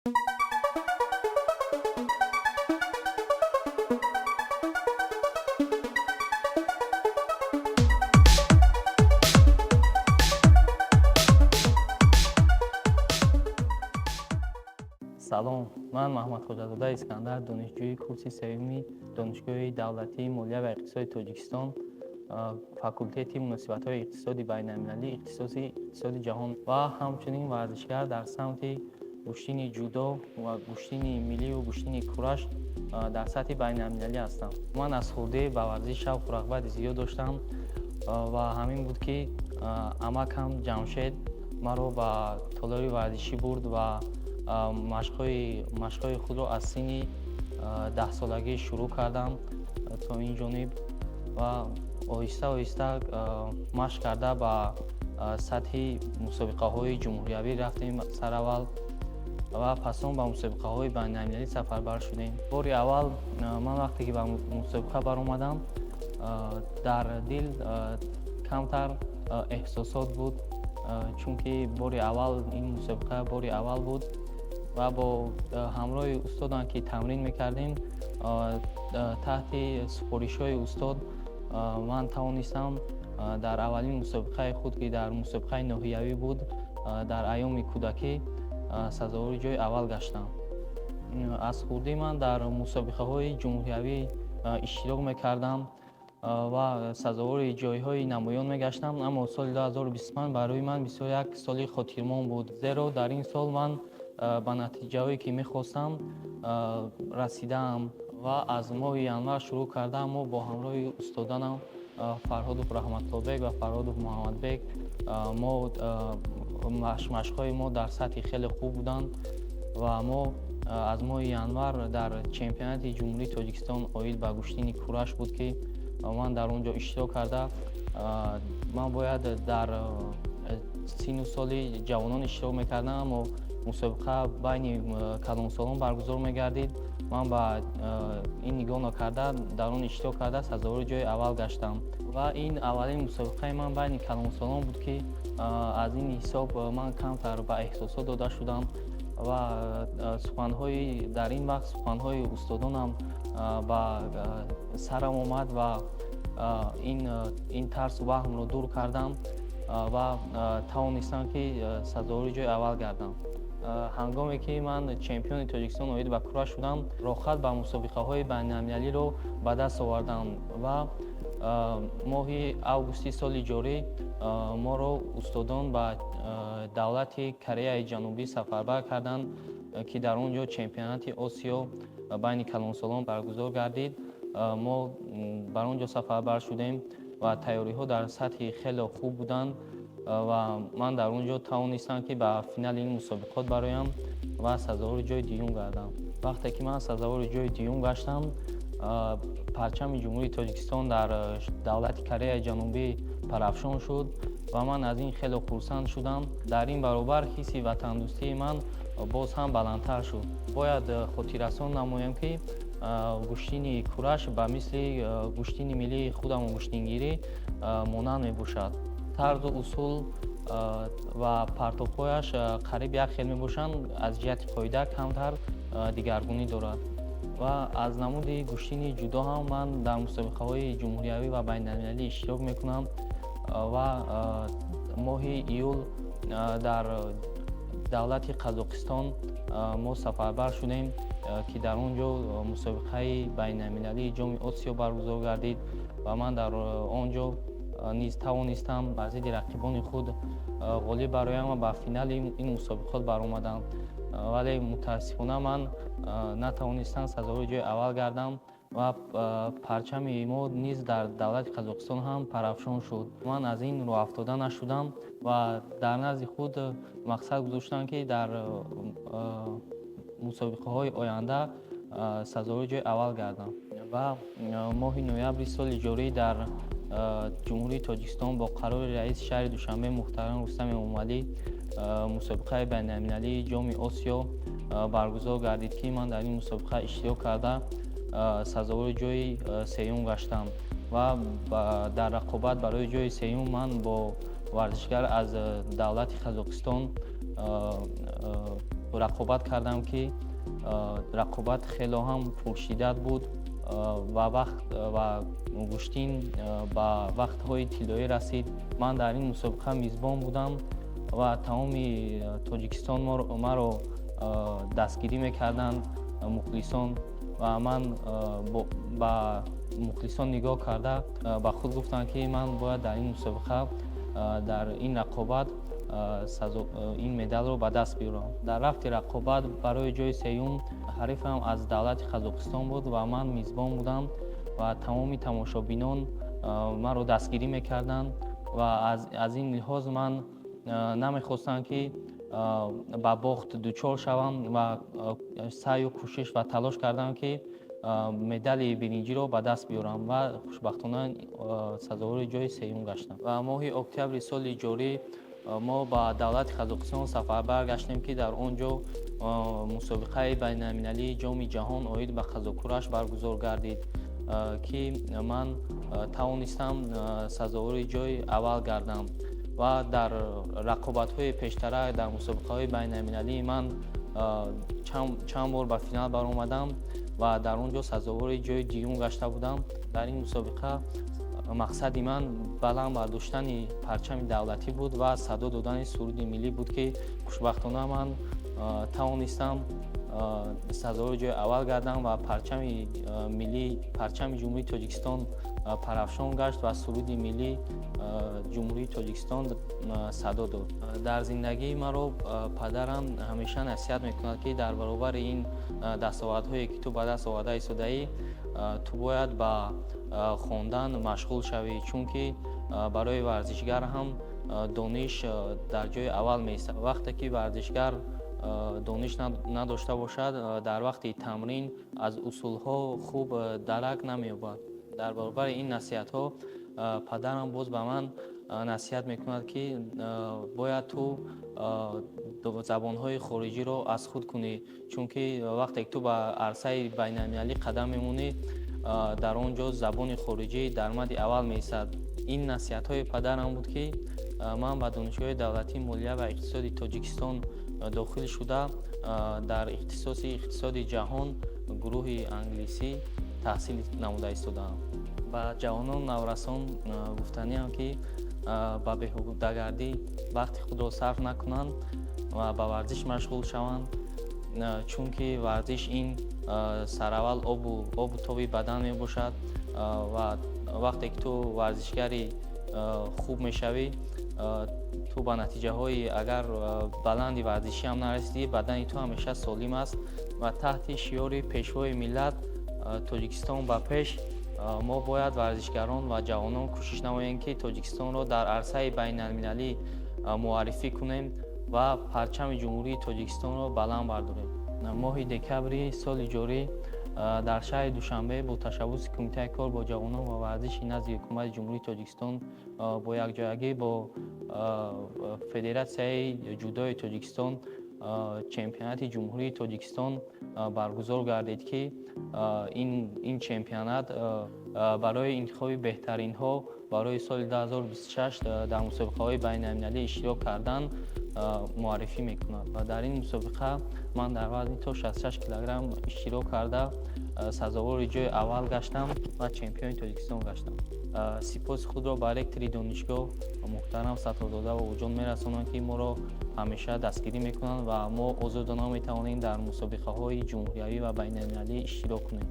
салом, ман Маҳмад Хоҷазода Искандар, донишҷӯи курси севюми Донишгоҳи давлатии молия ва иқтисоди Тоҷикистон, факултети муносибатҳои иқтисоди байналмилалӣ, иқтисоди ҷаҳон ва ҳамчунин варзишгар дар самти куштини ҷудо ва куштини миллию куштини кураш дар сатҳи байналмилалӣ ҳастам. Ман аз хурдӣ ба варзиш шавқу рағбати зиёд доштам ва ҳамин буд, ки амакам Ҷамшед маро ба толори варзишӣ бурд ва машқҳои худро аз синни 10 солагӣ шурӯъ кардам то ин ҷониб ва оҳиста оҳиста машқ карда ба сатҳи мусобиқаҳои ҷумҳуриявӣ рафтем сараввал ва пасон ба мусобиқаҳои байналмилалӣ сафарбар шудем. Бори аввал ман вақте ки ба мусобиқа баромадам, дар дил камтар эҳсосот буд, чунки бори аввал ин мусобиқа бори аввал буд ва бо ҳамроҳи устодам ки тамрин мекардем, таҳти супоришҳои устод ман тавонистам дар аввалин мусобиқаи худ, ки дар мусобиқаи ноҳиявӣ буд, дар айёми кӯдакӣ сазовори ҷойи аввал гаштам. Аз хурдӣ ман дар мусобиқаҳои ҷумҳуриявӣ иштирок мекардам ва сазовори ҷойҳои намоён мегаштам, аммо соли 2025 барои ман бисёр як соли хотирмон буд, зеро дар ин сол ман ба натиҷаҳое ки мехостам расидаам ва аз моҳи январ шурӯъ карда мо бо ҳамроҳи устоданам Фарҳодов Раҳматуллобек ва Фарҳодов Муҳаммадбек мо машқҳои мо дар сатҳи хеле хуб буданд ва мо аз моҳи январ дар чемпионати ҷумҳурии Тоҷикистон оид ба куштини кураш буд, ки ман дар он ҷо иштирок карда ман бояд дар сину соли ҷавонон иштирок мекардам, аммо мусобиқа байни калонсолон баргузор мегардид. Ман ба ин нигоҳ накарда дар он иштирок карда сазовори ҷои аввал гаштам ва ин аввалин мусобиқаи ман байни калонсолон буд, ки аз ин ҳисоб ман камтар ба эҳсосот дода шудам ва суханҳои дар ин вақт суханҳои устодонам ба сарам омад ва ин тарсу ваҳмро дур кардам ва тавонистам, ки сазовори ҷои аввал гардам. ҳангоме ки ман чемпиони Тоҷикистон оид ба кураш шудам, рохат ба мусобиқаҳои байналмилалиро ба даст овардам ва моҳи августи соли ҷорӣ моро устодон ба давлати Кореяи Ҷанубӣ сафарбар карданд, ки дар он ҷо чемпионати Осиё байни калонсолон баргузор гардид. Мо бар он ҷо сафарбар шудем ва тайёриҳо дар сатҳи хеле хуб буданд ва ман дар он ҷо тавонистам, ки ба финали ин мусобиқот бароям ва сазовори ҷои дуюм гардам. Вақте ки ман сазовори ҷои дуюм гаштам, парчами ҷумҳурии Тоҷикистон дар давлати Кореяи Ҷанубӣ парафшон шуд ва ман аз ин хеле хурсанд шудам. Дар ин баробар ҳисси ватандӯстии ман боз ҳам баландтар шуд. Бояд хотиррасон намоям, ки куштини кураш ба мисли куштини миллии худаму куштингирӣ монанд мебошад. Тарзу усул ва партовҳояш қариб як хел мебошанд, аз ҷиҳати қоида камтар дигаргунӣ дорад. Ва аз намуди куштини ҷудо ҳам ман дар мусобиқаҳои ҷумҳуриявӣ ва байналмилалӣ иштирок мекунам ва моҳи июл дар давлати Қазоқистон мо сафарбар шудем, ки дар он ҷо мусобиқаи байналмилалии ҷоми Осиё баргузор гардид ва ман дар он ҷо низ тавонистам бар зидди рақибони худ ғолиб бароям ва ба финали ин мусобиқот баромадам. Вале мутаассифона ман натавонистам сазовори ҷои аввал гардам ва парчами мо низ дар давлати Қазоқистон ҳам парафшон шуд. Ман аз ин роҳ афтода нашудам ва дар назди худ мақсад гузоштам, ки дар мусобиқаҳои оянда сазовори ҷои аввал гардам. Ва моҳи ноябри соли ҷорӣ дар ҷумҳурии Тоҷикистон бо қарори раиси шаҳри Душанбе муҳтарам Рустам Эмомалӣ мусобиқаи байналмилалии ҷоми Осиё баргузор гардид, ки ман дар ин мусобиқа иштирок карда сазовори ҷои сеюм гаштам ва дар рақобат барои ҷои сеюм ман бо варзишгар аз давлати Қазоқистон рақобат кардам, ки рақобат хело ҳам пуршиддат буд ва гӯштин ба вақтҳои тиллоӣ расид. Ман дар ин мусобиқа мизбон будам ва тамоми Тоҷикистон маро дастгирӣ мекарданд мухлисон ва ман ба мухлисон нигоҳ карда ба худ гуфтам, ки ман бояд дар ин мусобиқа, дар ин рақобат ин медалро ба даст биёрам. Дар рафти рақобат барои ҷои сеюм ҳарифам аз давлати Қазоқистон буд ва ман мизбон будам ва тамоми тамошобинон маро дастгирӣ мекарданд ва аз ин лиҳоз ман намехостам, ки ба бохт дучор шавам ва саъю кӯшиш ва талош кардам, ки медали биринҷиро ба даст биёрам ва хушбахтона сазовори ҷои сеюм гаштам. Ва моҳи октябри соли ҷорӣ мо ба давлати Қазоқистон сафарбар гаштем, ки дар он ҷо мусобиқаи байналмилалии ҷоми ҷаҳон оид ба қазокураш баргузор гардид, ки ман тавонистам сазовори ҷои аввал гардам ва дар рақобатҳои пештара дар мусобиқаҳои байналмилалӣ ман чанд бор ба финал баромадам ва дар он ҷо сазовори ҷои дуюм гашта будам. Дар ин мусобиқа мақсади ман баланд бардоштани парчами давлатӣ буд ва садо додани суруди миллӣ буд, ки хушбахтона ман тавонистам сазовори ҷои аввал гардам ва парчами миллӣ, парчами ҷумҳурии Тоҷикистон парафшон гашт ва суруди миллии ҷумҳурии Тоҷикистон садо дод. Дар зиндагии маро падарам ҳамеша насиҳат мекунад, ки дар баробари ин дастовардҳое, ки ту ба даст оварда истодаӣ, ту бояд ба хондан машғул шавӣ, чунки барои варзишгар ҳам дониш дар ҷои аввал меистад. Вақте ки варзишгар дониш надошта бошад, дар вақти тамрин аз усулҳо хуб дарак намеёбад. Дар баробари ин насиҳатҳо падарам боз ба ман насиҳат мекунад, ки бояд ту забонҳои хориҷиро аз худ кунӣ, чунки вақте ки ту ба арсаи байналмилалӣ қадам мемонӣ, дар он ҷо забони хориҷӣ дар мадди аввал меистад. Ин насиҳатҳои падарам буд, ки ман ба донишгоҳи давлатии молия ва иқтисоди Тоҷикистон дохил шуда дар ихтисоси иқтисоди ҷаҳон гурӯҳи англисӣ таҳсил намуда истодаам. Ба ҷавонон наврасон гуфтаниам, ки ба беҳудагардӣ вақти худро сарф накунанд ва ба варзиш машғул шаванд, чунки варзиш ин сараввал обу тоби бадан мебошад ва вақте ки ту варзишгари хуб мешавӣ, ту ба натиҷаҳои агар баланди варзишӣ ҳам нарасидӣ, бадани ту ҳамеша солим аст. Ва таҳти шиёри пешвои миллат Тоҷикистон ба пеш, мо бояд варзишгарон ва ҷавонон кӯшиш намоем, ки Тоҷикистонро дар арсаи байналмилалӣ муаррифӣ кунем ва парчами ҷумҳурии Тоҷикистонро баланд бардорем. Моҳи декабри соли ҷорӣ дар шаҳри Душанбе бо ташаббуси Кумитаи кор бо ҷавонон ва варзиши назди ҳукумати ҷумҳурии Тоҷикистон бо якҷоягӣ бо Федератсияи ҷудои Тоҷикистон чемпионати ҷумҳурии Тоҷикистон баргузор гардид, ки ин чемпионат барои интихоби беҳтаринҳо барои соли 2026 дар мусобиқаҳои байналмилалӣ иштирок кардан муаррифӣ мекунад. Ва дар ин мусобиқа ман дар вазни то 66 килограмм иштирок карда сазовори ҷои аввал гаштам ва чемпиони Тоҷикистон гаштам. Сипоси худро ба ректори донишгоҳ муҳтарам Саттордода Бобоҷон мерасонам, ки моро ҳамеша дастгирӣ мекунанд ва мо озодона метавонем дар мусобиқаҳои ҷумҳуриявӣ ва байналмилалӣ иштирок кунем.